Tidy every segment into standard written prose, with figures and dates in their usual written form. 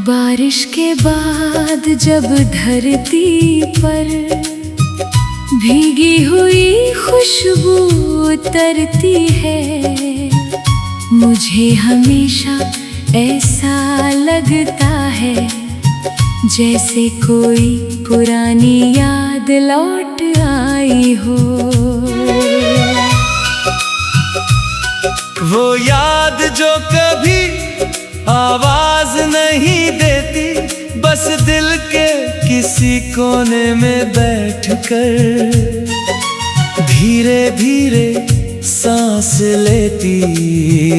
बारिश के बाद जब धरती पर भीगी हुई खुशबू उतरती है, मुझे हमेशा ऐसा लगता है जैसे कोई पुरानी याद लौट आई हो। वो याद जो कभी आवाज नहीं देती, बस दिल के किसी कोने में बैठकर धीरे धीरे सांस लेती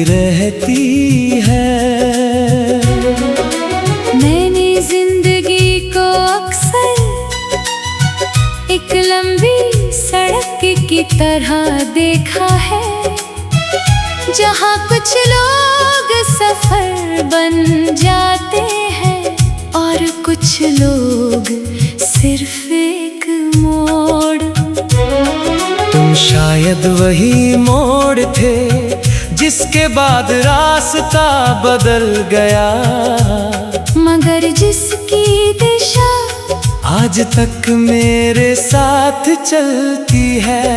रहती है। मैंने जिंदगी को अक्सर एक लंबी सड़क की तरह देखा है, जहाँ कुछ लोग सफर बन जाते हैं और कुछ लोग सिर्फ एक मोड़। तुम शायद वही मोड़ थे जिसके बाद रास्ता बदल गया, मगर जिसकी दिशा आज तक मेरे साथ चलती है।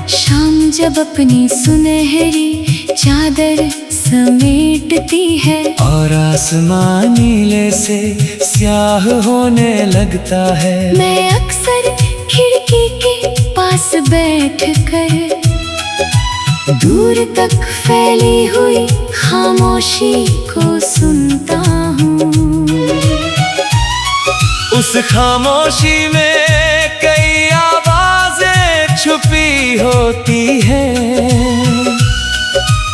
शाम जब अपनी सुनहरी चादर समेटती है और आसमान नीले से स्याह होने लगता है, मैं अक्सर खिड़की के पास बैठकर दूर तक फैली हुई खामोशी को सुनता हूँ। उस खामोशी में कई आवाजें छुपी होती हैं,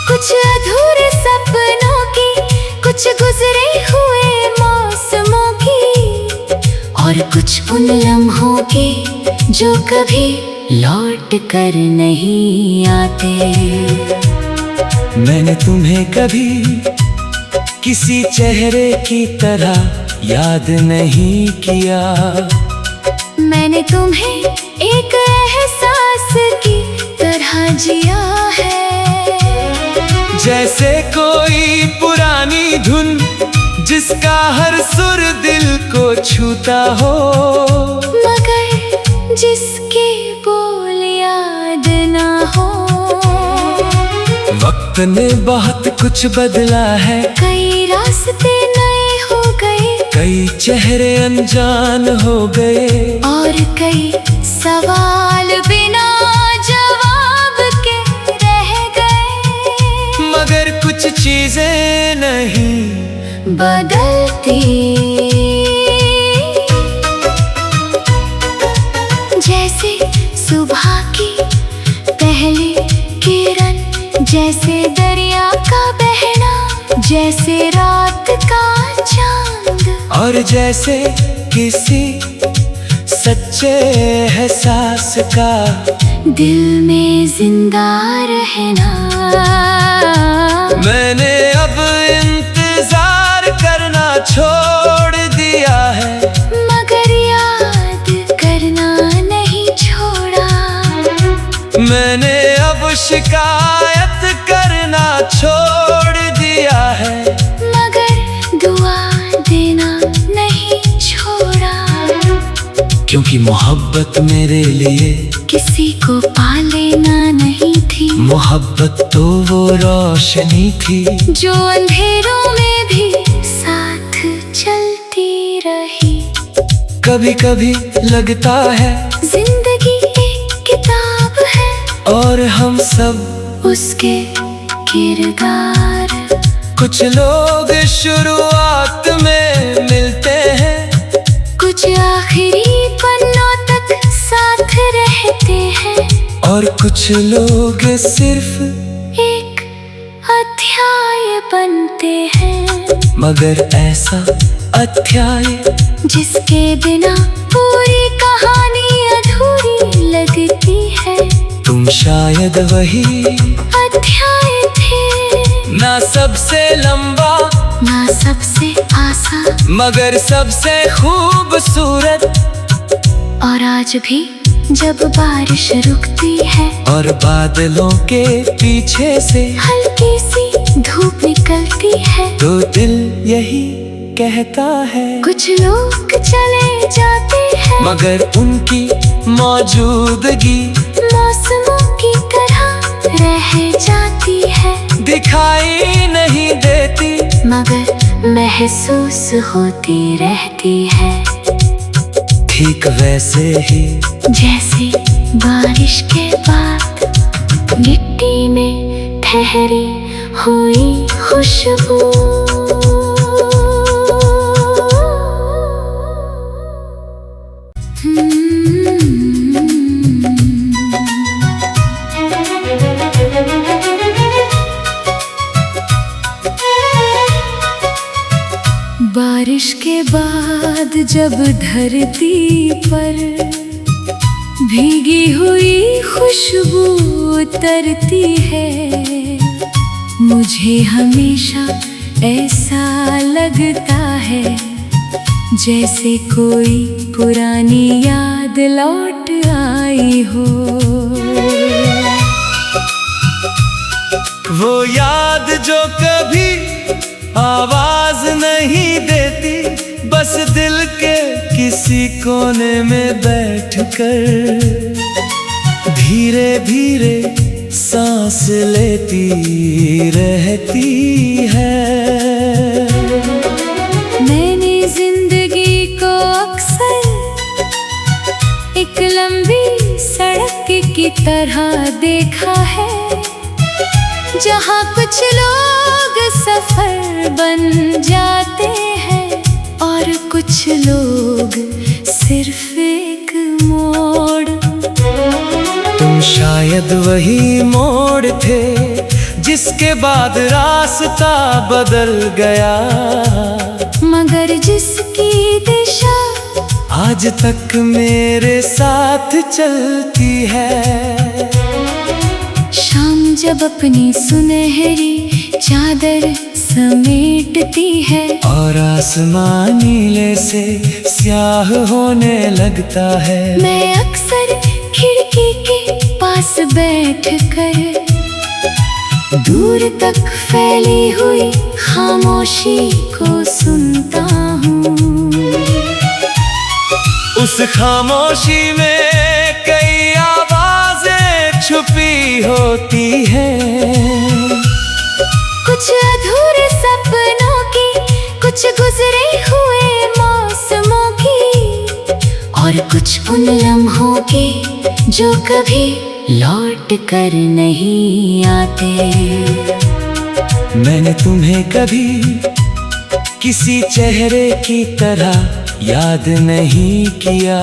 कुछ अधूरे सपनों की, कुछ गुजरे हुए मौसमों की, और कुछ उन लम्हों की जो कभी लौट कर नहीं आते। मैंने तुम्हें कभी किसी चेहरे की तरह याद नहीं किया, मैंने तुम्हें एक एहसास की तरह जिया है, जैसे कोई पुरानी धुन जिसका हर सुर दिल को छूता हो, मगर जिसके बोल याद ना हो। वक्त ने बहुत कुछ बदला है, कई रास्ते नए हो गए, कई चेहरे अनजान हो गए, और कई सवाल बिना जवाब के रह गए, मगर कुछ चीजें नहीं बदलती। जैसे सुबह की पहली किरण, जैसे दरिया का बहना, जैसे रात का चांद, और जैसे किसी सच्चे एहसास का दिल में जिंदा रहना। मैंने अब इंतजार करना छोड़ दिया है, मगर याद करना नहीं छोड़ा। मैंने अब शिकायत करना छोड़ दिया है, मगर दुआ देना नहीं छोड़ा। क्योंकि मोहब्बत मेरे लिए किसी को पा लेना नहीं थी, मोहब्बत तो वो रोशनी थी जो अंधेरों में भी साथ चलती रही। कभी कभी लगता है जिंदगी एक किताब है, और हम सब उसके किरदार। कुछ लोग शुरुआत में मिलते हैं, कुछ आखिरी पन्नों तक साथ रहते हैं, और कुछ लोग सिर्फ एक अध्याय बनते हैं, मगर ऐसा अध्याय जिसके बिना पूरी कहानी अधूरी लगती है। तुम शायद वही अध्याय थे, ना सबसे लंबा ना सबसे आसान मगर सबसे खूबसूरत। और आज भी जब बारिश रुकती है और बादलों के पीछे से हल्की सी धूप निकलती है, तो दिल यही कहता है कुछ लोग चले जाते हैं मगर उनकी मौजूदगी मौसमों की तरह रह जाती है। दिखाई नहीं देती मगर महसूस होती रहती है, ठीक वैसे ही जैसे बारिश के बाद मिट्टी में ठहरी हुई खुशबू। बारिश के बाद जब धरती पर भीगी हुई खुशबू उतरती है, मुझे हमेशा ऐसा लगता है जैसे कोई पुरानी याद लौट आई हो। वो याद जो कभी आवाज नहीं देती, बस दिल के किसी कोने में बैठकर धीरे धीरे सांस लेती रहती है। मैंने जिंदगी को अक्सर एक लंबी सड़क की तरह देखा है, जहाँ कुछ लोग सफर बन जाते हैं और कुछ लोग सिर्फ एक मोड़। तुम शायद वही मोड़ थे जिसके बाद रास्ता बदल गया, मगर जिसकी दिशा आज तक मेरे साथ चलती है। शाम जब अपनी सुनहरी चादर समेटती है और आसमान नीले से स्याह होने लगता है, मैं अक्सर खिड़की के पास बैठकर दूर तक फैली हुई खामोशी को सुनता हूँ। उस खामोशी में कई आवाजें छुपी होती हैं, कुछ अधूरे सपनों की, कुछ गुजरे हुए मौसमों की, और कुछ उन लम्हों की जो कभी लौट कर नहीं आते। मैंने तुम्हें कभी किसी चेहरे की तरह याद नहीं किया,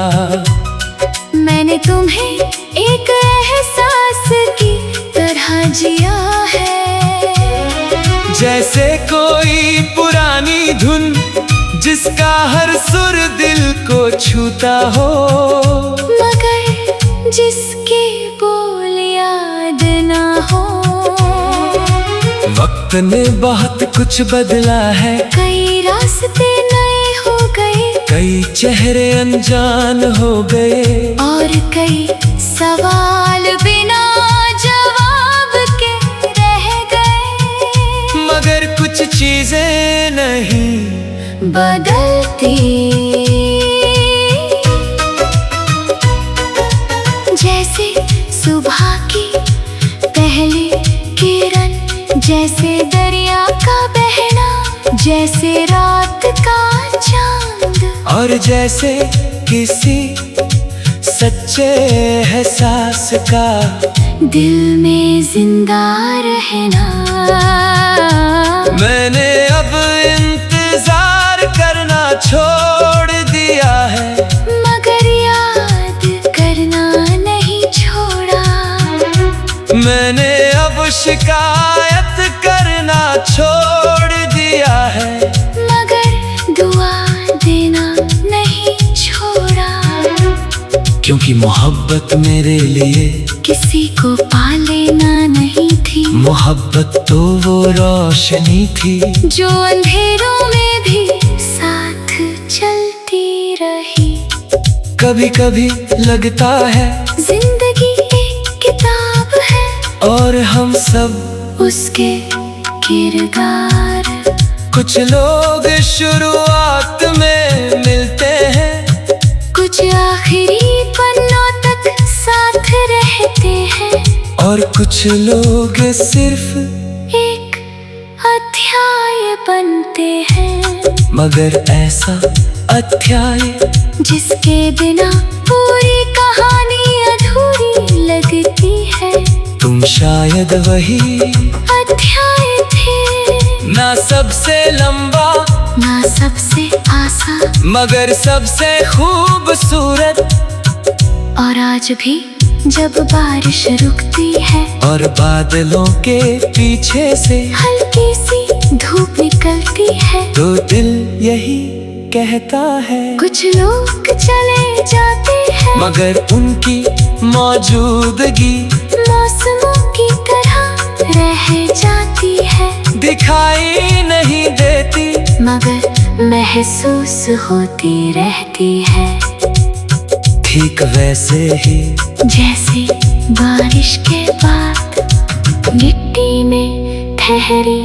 मैंने तुम्हें एक एहसास की तरह जिया है, जैसे कोई पुरानी धुन जिसका हर सुर दिल को छूता हो, मगर जिसके बोल याद ना हो। वक्त ने बहुत कुछ बदला है, कई रास्ते नए हो गए, कई चेहरे अनजान हो गए, और कई सवाल बिना जवाब के रह गए, मगर कुछ चीजें नहीं बदलती। जैसे सुबह की पहली किरण, जैसे दरिया का बहना, जैसे रात का चांद, और जैसे किसी सच्चे एहसास का दिल में जिंदा रहना। मैंने अब इंतजार करना छोड़ दिया है, मगर याद करना नहीं छोड़ा। मैंने अब शिकायत करना छोड़ दिया है, मगर दुआ देना नहीं छोड़ा। क्योंकि मोहब्बत मेरे लिए किसी को पा लेना नहीं थी। मोहब्बत तो वो रोशनी थी जो अंधेरों में भी साथ चलती रही। कभी कभी लगता है जिंदगी एक किताब है और हम सब उसके किरदार। कुछ लोग शुरुआत में मिलते हैं, कुछ आखिरी पन्नों तक साथ रहते हैं, और कुछ लोग सिर्फ एक अध्याय बनते हैं। मगर ऐसा अध्याय जिसके बिना पूरी कहानी अधूरी लगती है। तुम शायद वही अध्याय थे, ना सबसे लंबा ना सबसे आसान, मगर सबसे खूबसूरत। और आज भी जब बारिश रुकती है और बादलों के पीछे से हल्की सी धूप निकलती है, तो दिल यही कहता है कुछ लोग चले जाते हैं, मगर उनकी मौजूदगी मौसमों की तरह रह जाती है। दिखाई नहीं देती मगर महसूस होती रहती है। ठीक वैसे ही जैसे बारिश के बाद मिट्टी में ठहरी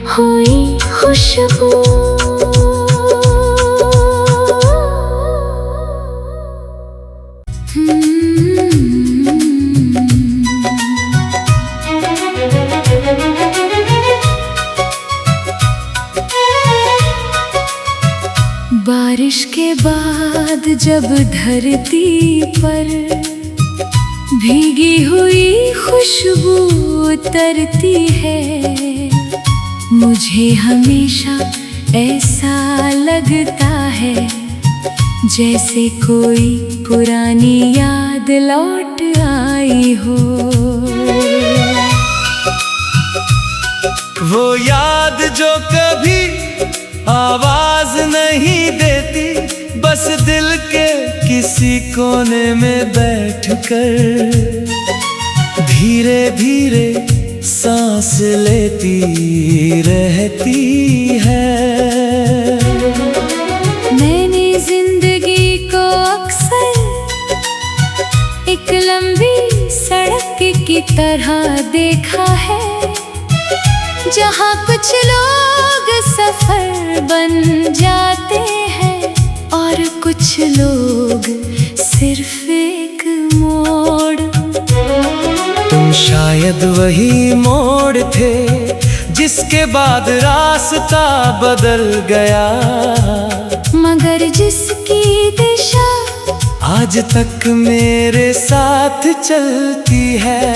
हुई खुशबू। बारिश के बाद जब धरती पर भीगी हुई खुशबू उतरती है, मुझे हमेशा ऐसा लगता है जैसे कोई पुरानी याद लौट आई हो। वो याद जो कभी आवाज नहीं देती, बस दिल के किसी कोने में बैठकर धीरे धीरे सांस लेती रहती है। मैंने जिंदगी को अक्सर एक लंबी सड़क की तरह देखा है, जहाँ कुछ लोग सफर बन जाते हैं और कुछ लोग सिर्फ एक मोड़। तुम शायद वही मोड़ थे जिसके बाद रास्ता बदल गया, मगर जिसकी दिशा आज तक मेरे साथ चलती है।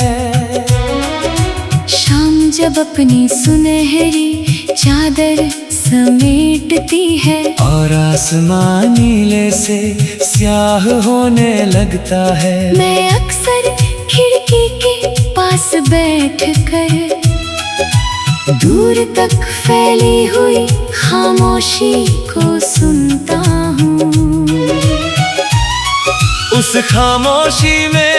शाम जब अपनी सुनहरी चादर समेटती है और आसमान नीले से स्याह होने लगता है, मैं अक्सर खिड़की के पास बैठकर दूर तक फैली हुई खामोशी को सुनता हूँ। उस खामोशी में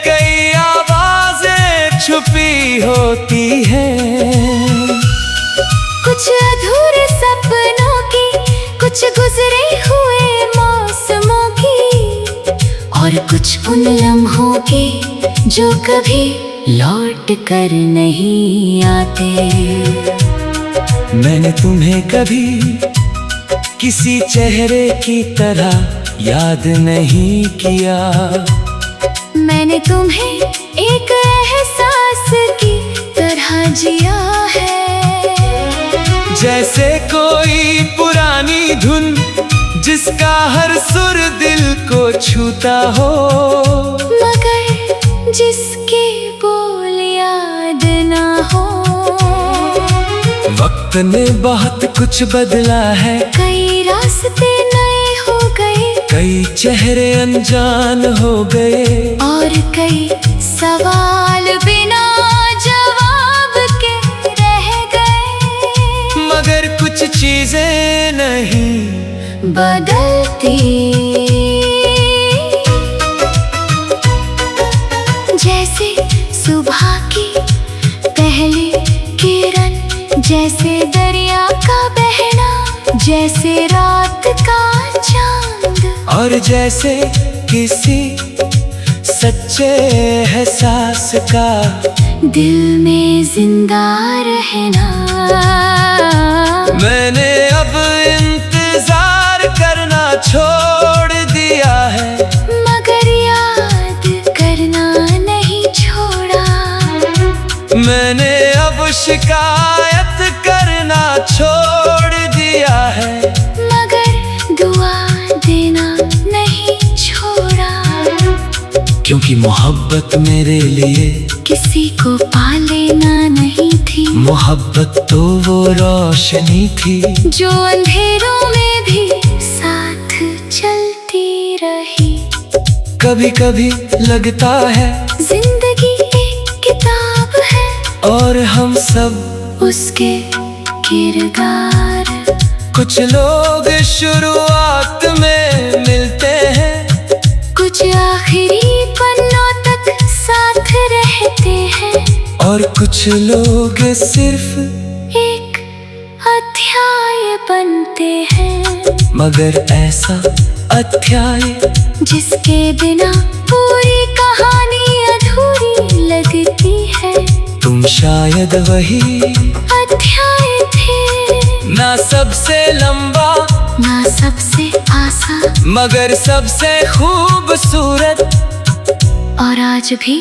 कई आवाजें छुपी होती हैं, कुछ अधूरे सपनों की, कुछ गुजरे हुए मौसमों की, और कुछ उन लम्हों की जो कभी लौट कर नहीं आते। मैंने तुम्हें कभी किसी चेहरे की तरह याद नहीं किया, मैंने तुम्हें एक एहसास की तरह जिया है, जैसे कोई पुरानी धुन जिसका हर सुर दिल को छूता हो, मगर जिसके बोल याद ना हो। वक्त ने बहुत कुछ बदला है, कई रास्ते नए हो गए, कई चेहरे अनजान हो गए, और कई सवाल बिना जवाब के रह गए, मगर कुछ चीजें नहीं बदलती। जैसे रात का चांद, और जैसे किसी सच्चे एहसास का दिल में जिंदा रहना। मैंने अब इंतजार करना छोड़ दिया है, मगर याद करना नहीं छोड़ा। मैंने अब शिकायत करना छोड़ दिया है, मगर दुआ देना नहीं छोड़ा। क्योंकि मोहब्बत मेरे लिए किसी को पा लेना नहीं थी, मोहब्बत तो वो रोशनी थी जो अंधेरों में भी साथ चलती रही। कभी कभी लगता है जिंदगी एक किताब है, और हम सब उसके किरदार। कुछ लोग शुरुआत में मिलते हैं, कुछ आखिरी पन्नों तक साथ रहते हैं, और कुछ लोग सिर्फ एक अध्याय बनते हैं। मगर ऐसा अध्याय जिसके बिना पूरी कहानी अधूरी लगती है। तुम शायद वही अध्याय थे, ना सबसे लंबा ना सबसे आसान, मगर सबसे खूबसूरत। और आज भी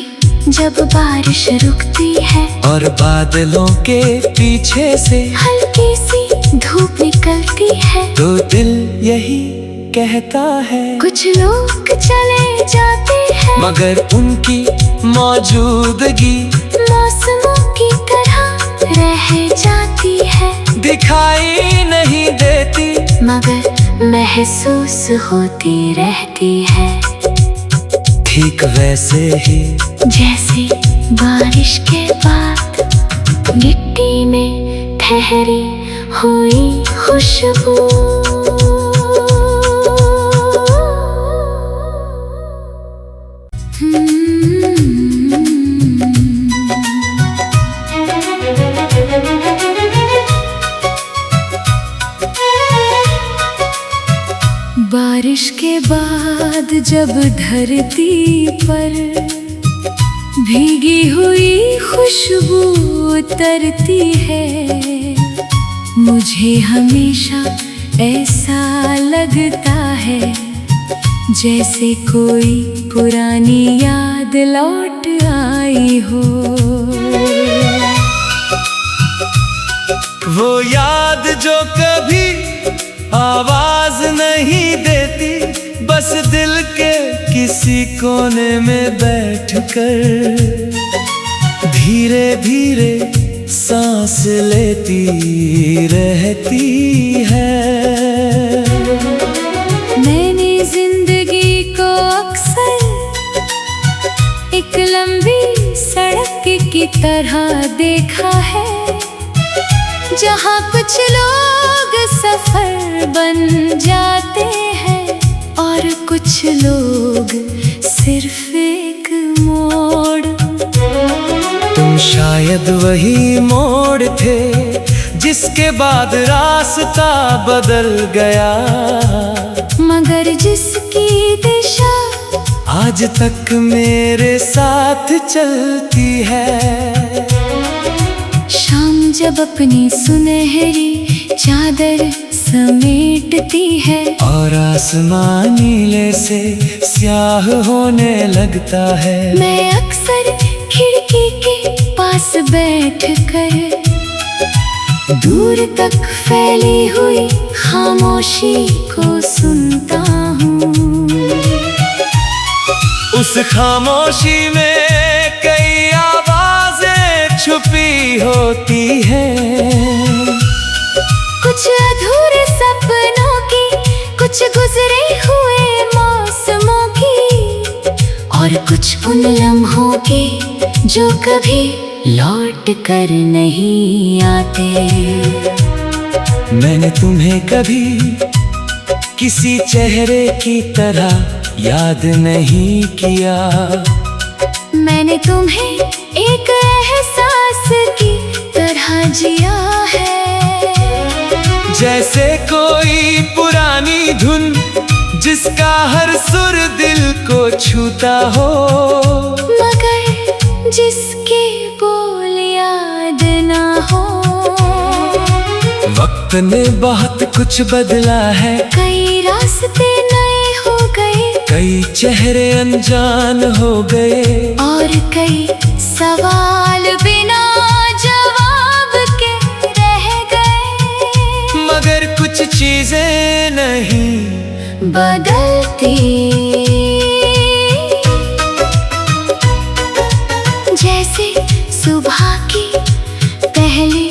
जब बारिश रुकती है और बादलों के पीछे से हल्की सी धूप निकलती है, तो दिल यही कहता है, कुछ लोग चले जाते हैं, मगर उनकी मौजूदगी मौसमों की तरह रह जाती है। दिखाई नहीं देती, मगर महसूस होती रहती है। ठीक वैसे ही जैसे बारिश के बाद मिट्टी में ठहरी हुई खुशबू। बारिश के बाद जब धरती पर भीगी हुई खुशबू उतरती है, मुझे हमेशा ऐसा लगता है जैसे कोई पुरानी याद लौट आई हो। वो याद जो कभी आवाज नहीं देती, बस दिल के किसी कोने में बैठकर धीरे धीरे सांस लेती रहती है। मैंने जिंदगी को अक्सर एक लंबी सड़क की तरह देखा है, जहाँ कुछ लोग सफर बन जाते हैं और कुछ लोग सिर्फ एक मोड़। तुम शायद वही मोड़ थे जिसके बाद रास्ता बदल गया, मगर जिसकी दिशा आज तक मेरे साथ चलती है। शाम जब अपनी सुनहरी चादर समेटती है और आसमान नीले से स्याह होने लगता है, मैं अक्सर खिड़की के पास बैठकर दूर तक फैली हुई खामोशी को सुनता हूँ। उस खामोशी में कई आवाजें छुपी होती हैं, कुछ अधूरे सपनों की, कुछ गुजरे हुए मौसमों की, और कुछ उन लम्हों की जो कभी लौट कर नहीं आते। मैंने तुम्हें कभी किसी चेहरे की तरह याद नहीं किया, मैंने तुम्हें एक एहसास की तरह जिया है। जैसे कोई पुरानी धुन जिसका हर सुर दिल को छूता हो, मगर जिसके बोल याद ना हो। वक्त ने बहुत कुछ बदला है, कई रास्ते नए हो गए, कई चेहरे अनजान हो गए, और कई सवाल बिना जवाब के रह गए। मगर कुछ चीजें नहीं बदलती, जैसे सुबह की पहली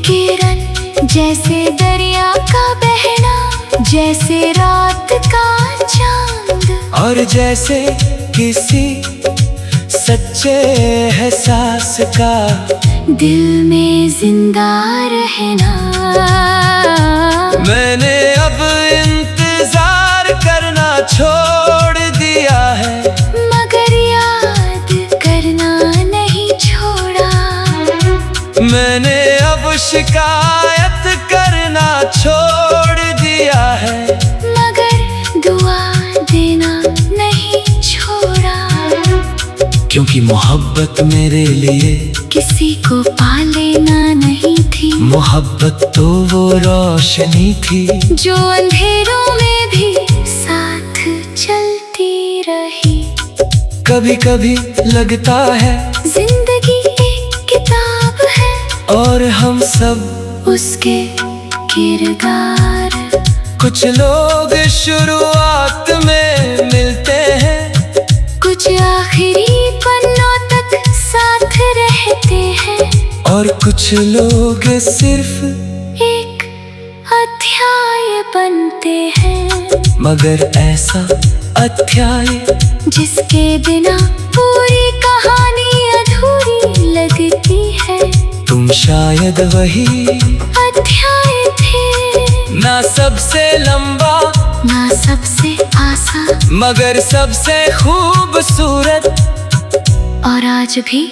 किरण, जैसे दरिया का बहना, जैसे रात का चांद, और जैसे किसी सच्चे एहसास का दिल में जिंदा रहना। मैंने अब इंतजार करना छोड़ दिया है, मगर याद करना नहीं छोड़ा। मैंने अब शिकायत करना छोड़ दिया है, मगर दुआ देना नहीं छोड़ा। क्योंकि मोहब्बत मेरे लिए किसी को पा लेना नहीं थी, मोहब्बत तो वो रोशनी थी जो अंधेरों में भी साथ चलती रही। कभी कभी लगता है जिंदगी एक किताब है, और हम सब उसके किरदार। कुछ लोग शुरुआत में मिलते हैं, कुछ आखिरी पन्नों तक साथ रहते हैं, और कुछ लोग सिर्फ एक अध्याय बनते हैं। मगर ऐसा अध्याय जिसके बिना पूरी कहानी अधूरी लगती है। तुम शायद वही अध्याय थे, ना सबसे लंबा, ना सबसे आसान, मगर सबसे खूबसूरत। और आज भी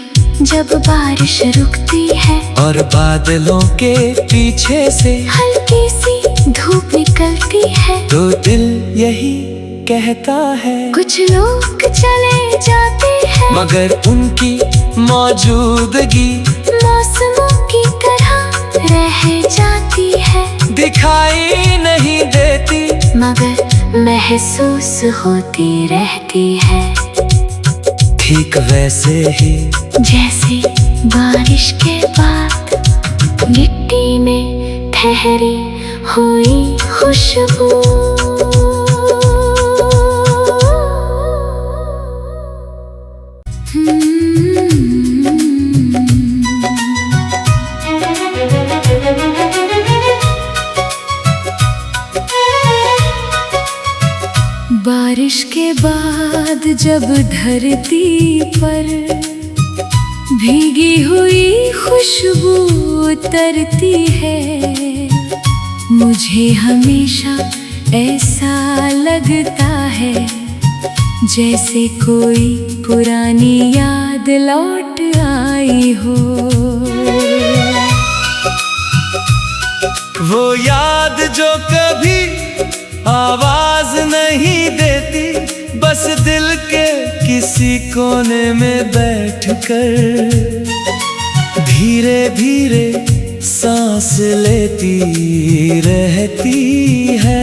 जब बारिश रुकती है, और बादलों के पीछे से हल्की सी धूप निकलती है, तो दिल यही कहता है, कुछ लोग चले जाते हैं, मगर उनकी मौजूदगी मौसमों की तरह रह जाती है। दिखाई नहीं देती, मगर महसूस होती रहती है। ठीक वैसे ही जैसे बारिश के बाद मिट्टी में ठहरी हुई खुशबू। बारिश के बाद जब धरती पर भीगी हुई खुशबू उतरती है, मुझे हमेशा ऐसा लगता है जैसे कोई पुरानी याद लौट आई हो। वो याद जो कभी आवाज नहीं देती, बस दिल के किसी कोने में बैठकर धीरे धीरे सांस लेती रहती है।